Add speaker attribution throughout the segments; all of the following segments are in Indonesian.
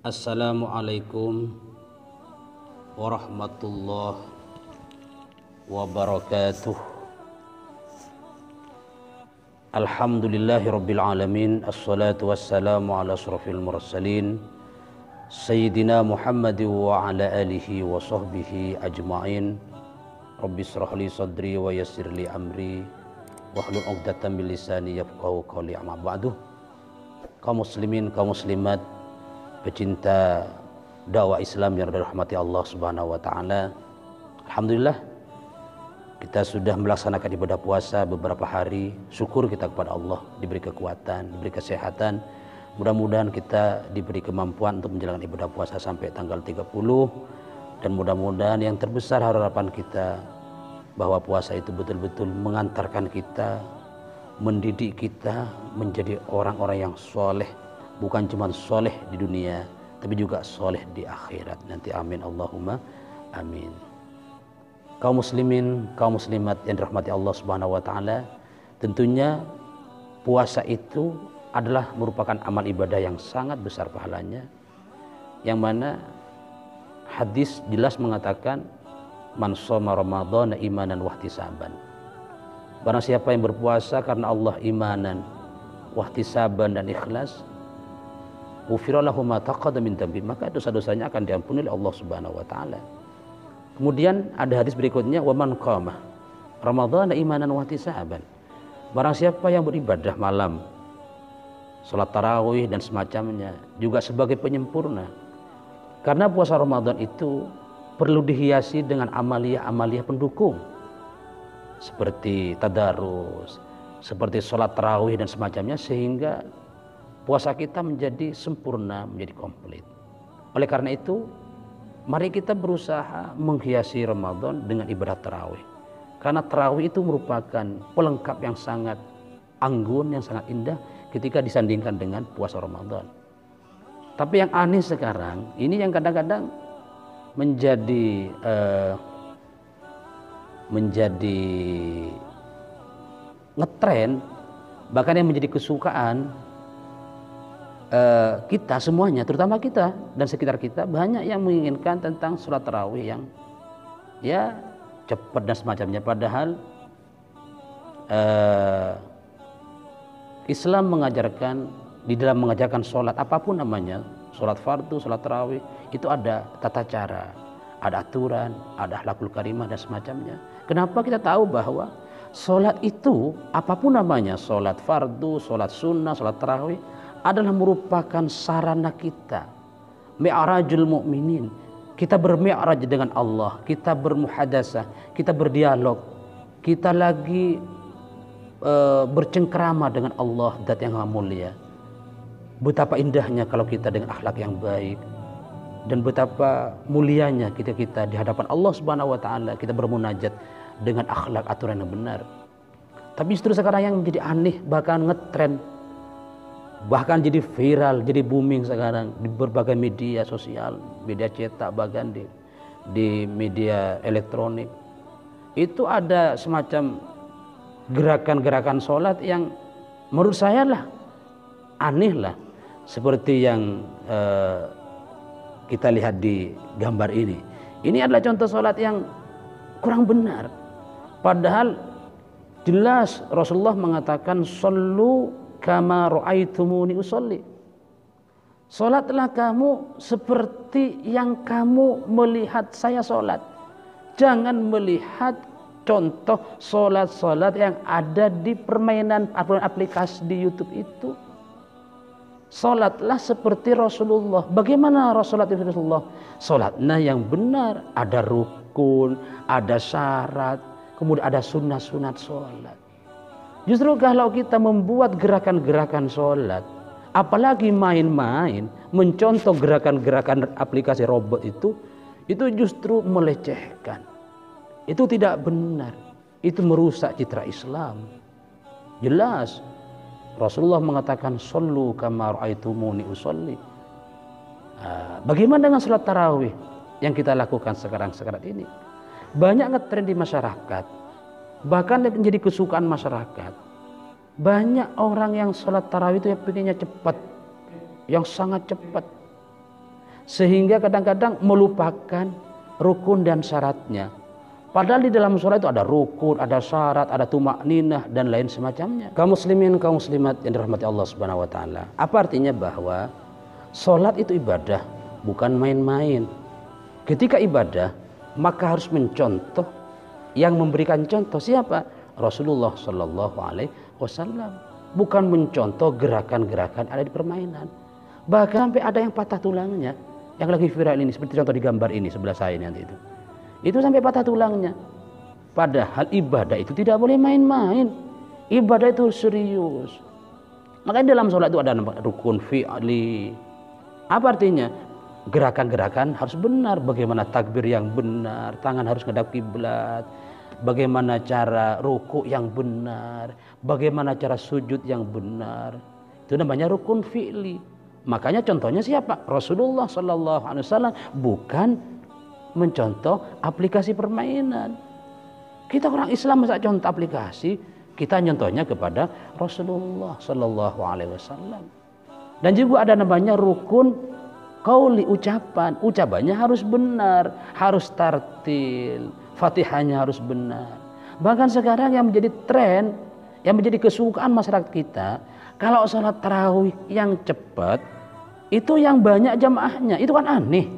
Speaker 1: Assalamualaikum warahmatullahi wabarakatuh. Alhamdulillahi rabbil alamin. Assalatu wassalamu ala asrafil mursalin Sayyidina Muhammad wa ala alihi wa sahbihi ajma'in. Rabbi israh li sadri wa yassir li amri wahlul 'uqdatam min lisani yafqahu qawli. Amma ba'du. Kaum muslimin, kaum muslimat, pecinta dakwah Islam yang dirahmati Allah Subhanahu wa taala. Alhamdulillah kita sudah melaksanakan ibadah puasa beberapa hari. Syukur kita kepada Allah, diberi kekuatan, diberi kesehatan. Mudah-mudahan kita diberi kemampuan untuk menjalankan ibadah puasa sampai tanggal 30, dan mudah-mudahan yang terbesar harapan kita bahwa puasa itu betul-betul mengantarkan kita, mendidik kita menjadi orang-orang yang soleh. Bukan cuma soleh di dunia, tapi juga soleh di akhirat nanti. Amin Allahumma amin. Kaum muslimin, kaum muslimat yang dirahmati Allah Subhanahu wa taala, tentunya puasa itu adalah merupakan amal ibadah yang sangat besar pahalanya, yang mana hadis jelas mengatakan man shoma ramadhana imanan wahtisaban. Barang siapa yang berpuasa karena Allah imanan, wahtisaban dan ikhlas, ghufira lahu ma taqaddama min dhanbi, maka dosa-dosanya akan diampuni oleh Allah Subhanahu wa taala. Kemudian ada hadis berikutnya, wa man qama ramadhana imanan wa ihtisaban. Barang siapa yang beribadah malam, salat tarawih dan semacamnya, juga sebagai penyempurna. Karena puasa Ramadan itu perlu dihiasi dengan amalia-amalia pendukung, seperti tadarus, seperti salat tarawih dan semacamnya, sehingga puasa kita menjadi sempurna, menjadi komplit. Oleh karena itu, mari kita berusaha menghiasi Ramadan dengan ibadah tarawih. Karena tarawih itu merupakan pelengkap yang sangat anggun, yang sangat indah ketika disandingkan dengan puasa Ramadan. Tapi yang aneh sekarang, ini yang kadang-kadang menjadi ngetren, bahkan yang menjadi kesukaan kita semuanya, terutama kita dan sekitar kita, banyak yang menginginkan tentang sholat tarawih yang ya cepat dan semacamnya. Padahal Islam mengajarkan, di dalam mengajarkan sholat apapun namanya, sholat fardu, sholat tarawih, itu ada tata cara, ada aturan, ada akhlakul karimah dan semacamnya. Kenapa kita tahu bahwa sholat itu apapun namanya, sholat fardu, sholat sunnah, sholat tarawih, adalah merupakan sarana kita, mi'rajul mu'minin. Kita bermi'raj dengan Allah, kita bermuhadasah, kita berdialog, kita lagi bercengkrama dengan Allah, zat yang mulia. Betapa indahnya kalau kita dengan akhlak yang baik, dan betapa mulianya kita di hadapan Allah Subhanahu wa taala, kita bermunajat dengan akhlak aturan yang benar. Tapi justru sekarang yang menjadi aneh, bahkan ngetren, bahkan jadi viral, jadi booming sekarang di berbagai media sosial, media cetak, bahkan di media elektronik, itu ada semacam gerakan-gerakan sholat yang menurut saya lah aneh lah, seperti yang kita lihat di gambar ini. Ini adalah contoh sholat yang kurang benar, padahal jelas Rasulullah mengatakan shollu kama ra'aitumuni usolli. Salatlah kamu seperti yang kamu melihat saya salat. Jangan melihat contoh salat-salat yang ada di permainan aplikasi di YouTube itu. Salatlah seperti Rasulullah. Bagaimana salat Rasulullah? Salatnya yang benar, ada rukun, ada syarat, kemudian ada sunnah-sunnah salat. Justru kalau kita membuat gerakan-gerakan sholat, apalagi main-main, mencontoh gerakan-gerakan aplikasi robot itu justru melecehkan. Itu tidak benar. Itu merusak citra Islam. Jelas Rasulullah mengatakan shollu kama ra'aitumuni usolli. Bagaimana dengan sholat tarawih yang kita lakukan sekarang ini? Banyak ngetren di masyarakat, bahkan menjadi kesukaan masyarakat. Banyak orang yang sholat tarawih itu yang pengennya cepat, yang sangat cepat. sehingga kadang-kadang melupakan rukun dan syaratnya. Padahal di dalam sholat itu ada rukun, ada syarat, ada tumakninah dan lain semacamnya. Kaum muslimin, kaum muslimat yang dirahmati Allah Subhanahu wa taala. Apa artinya bahwa sholat itu ibadah, bukan main-main. Ketika ibadah, maka harus mencontoh, yang memberikan contoh siapa? Rasulullah Shallallahu alaihi wasallam. Bukan mencontoh gerakan-gerakan ada di permainan. Bahkan sampai ada yang patah tulangnya, yang lagi viral ini, seperti contoh di gambar ini sebelah saya nanti itu sampai patah tulangnya. Padahal ibadah itu tidak boleh main-main. Ibadah itu serius. Makanya dalam sholat itu ada rukun fi'li. Apa artinya? Gerakan-gerakan harus benar. Bagaimana takbir yang benar, tangan harus menghadap kiblat, bagaimana cara ruku yang benar, bagaimana cara sujud yang benar. Itu namanya rukun fi'li. Makanya contohnya siapa? Rasulullah Sallallahu Alaihi Wasallam, bukan mencontoh aplikasi permainan. Kita orang Islam masa contoh aplikasi, kita contohnya kepada Rasulullah Sallallahu Alaihi Wasallam. Dan juga ada namanya rukun qauli, ucapan. Ucapannya harus benar, harus tartil, Fatihahnya harus benar. Bahkan sekarang yang menjadi tren, yang menjadi kesukaan masyarakat kita, kalau sholat tarawih yang cepat, itu yang banyak jamaahnya, itu kan aneh.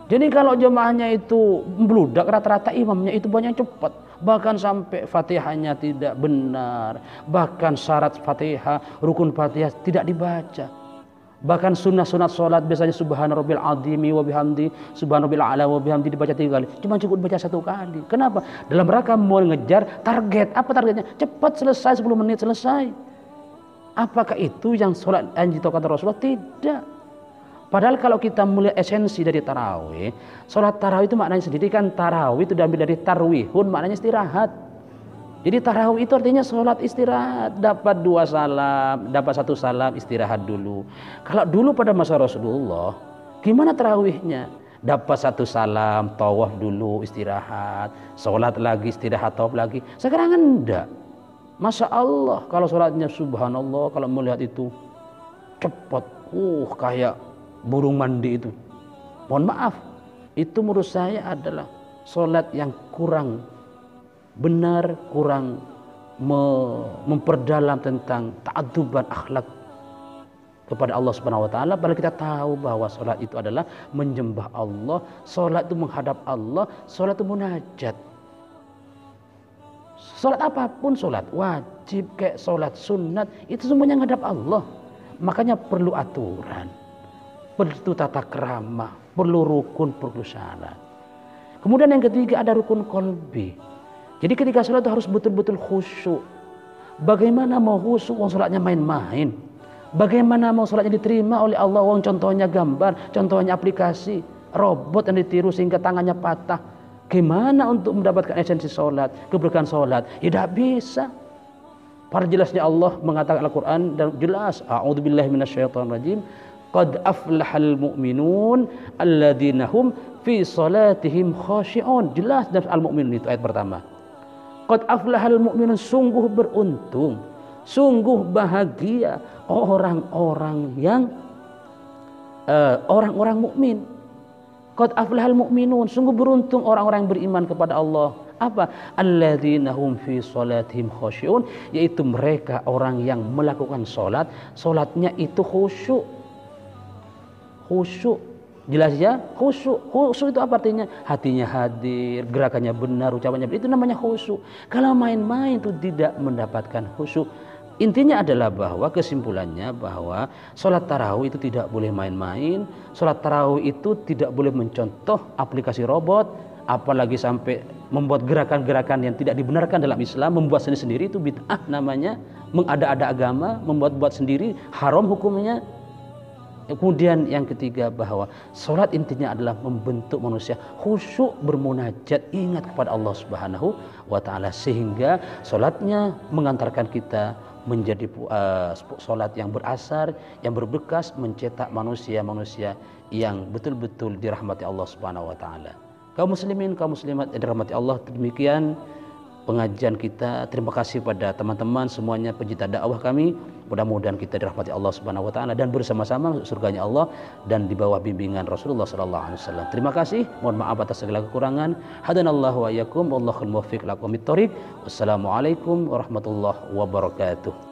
Speaker 1: Jadi kalau jemaahnya itu membludak, rata-rata imamnya itu banyak cepat. Bahkan sampai Fatihahnya tidak benar. Bahkan syarat Fatihah, rukun Fatihah tidak dibaca. Bahkan sunnah-sunnah sholat biasanya subhana rabbil azimi wa bihamdi, subhana rabbil a'la wa bihamdi dibaca 3 kali. Cuma cukup baca 1 kali. Kenapa? Dalam rangka mau ngejar target. Apa targetnya? Cepat selesai, 10 menit selesai. Apakah itu yang sholat yang ditokan Rasulullah? Tidak. Padahal kalau kita melihat esensi dari tarawih, sholat tarawih itu maknanya sendiri kan, tarawih itu diambil dari tarwihun, maknanya istirahat. Jadi tarawih itu artinya sholat istirahat, dapat 2 salam, dapat 1 salam, istirahat dulu. Kalau dulu pada masa Rasulullah, gimana tarawihnya? Dapat 1 salam, tawaf dulu, istirahat, sholat lagi, istirahat, tawaf lagi. Sekarang kan enggak. Masya Allah, kalau sholatnya subhanallah, kalau melihat itu cepat, kayak burung mandi itu. Mohon maaf, itu menurut saya adalah sholat yang kurang benar, kurang memperdalam tentang ta'adzuban akhlak kepada Allah Subhanahu wa taala. Padahal kita tahu bahwa sholat itu adalah menyembah Allah, sholat itu menghadap Allah, sholat itu munajat. Sholat apapun, sholat wajib kayak sholat sunat, itu semuanya menghadap Allah. Makanya perlu aturan, perlu tata krama, perlu rukun, perlu syarat. Kemudian yang ketiga ada rukun qalbi. Jadi ketika sholat itu harus betul-betul khusyuk. Bagaimana mau khusyuk wong sholatnya main-main? Bagaimana mau sholatnya diterima oleh Allah wong contohnya gambar, contohnya aplikasi, robot yang ditiru sehingga tangannya patah? Gimana untuk mendapatkan esensi sholat, keberkahan sholat? Ya tidak bisa. Para jelasnya Allah mengatakan Al-Quran dan jelas, a'udzubillahi minasyaitonirrajim, qad aflahal mu'minun alladzina hum fi salatihim khashi'un. Jelas dalam Al-Mu'minun itu ayat pertama. Qad aflahal mu'minun, sungguh beruntung, sungguh bahagia orang-orang yang orang-orang mukmin. Qad aflahal mu'minun, sungguh beruntung orang-orang yang beriman kepada Allah. Apa? Alladzina hum fi salatihim khashi'un, yaitu mereka orang yang melakukan salat, salatnya itu khusyuk. Khusyuk, jelas ya, khusyuk. Khusyuk itu apa artinya? Hatinya hadir, gerakannya benar, ucapannya benar, itu namanya khusyuk. Kalau main-main itu tidak mendapatkan khusyuk. Intinya adalah bahwa kesimpulannya bahwa sholat tarawih itu tidak boleh main-main. Sholat tarawih itu tidak boleh mencontoh aplikasi robot, apalagi sampai membuat gerakan-gerakan yang tidak dibenarkan dalam Islam, membuat sendiri-sendiri, itu bid'ah namanya, mengada-ada agama, membuat-buat sendiri, haram hukumnya. Kemudian yang ketiga bahwa sholat intinya adalah membentuk manusia khusyuk, bermunajat, ingat kepada Allah Subhanahu wa taala, sehingga sholatnya mengantarkan kita menjadi sholat yang berasar, yang berbekas, mencetak manusia-manusia yang betul-betul dirahmati Allah Subhanahu wa taala. Kaum muslimin, kaum muslimat yang dirahmati Allah, demikian pengajian kita. Terima kasih pada teman-teman semuanya pencinta dakwah kami. Mudah-mudahan kita dirahmati Allah Subhanahu wa taala dan bersama-sama surganya Allah dan di bawah bimbingan Rasulullah sallallahu alaihi wasallam. Terima kasih. Mohon maaf atas segala kekurangan. Hadanallahu wa iyyakum wallahu muwaffiq lakum bit thoriq. Wassalamualaikum warahmatullahi wabarakatuh.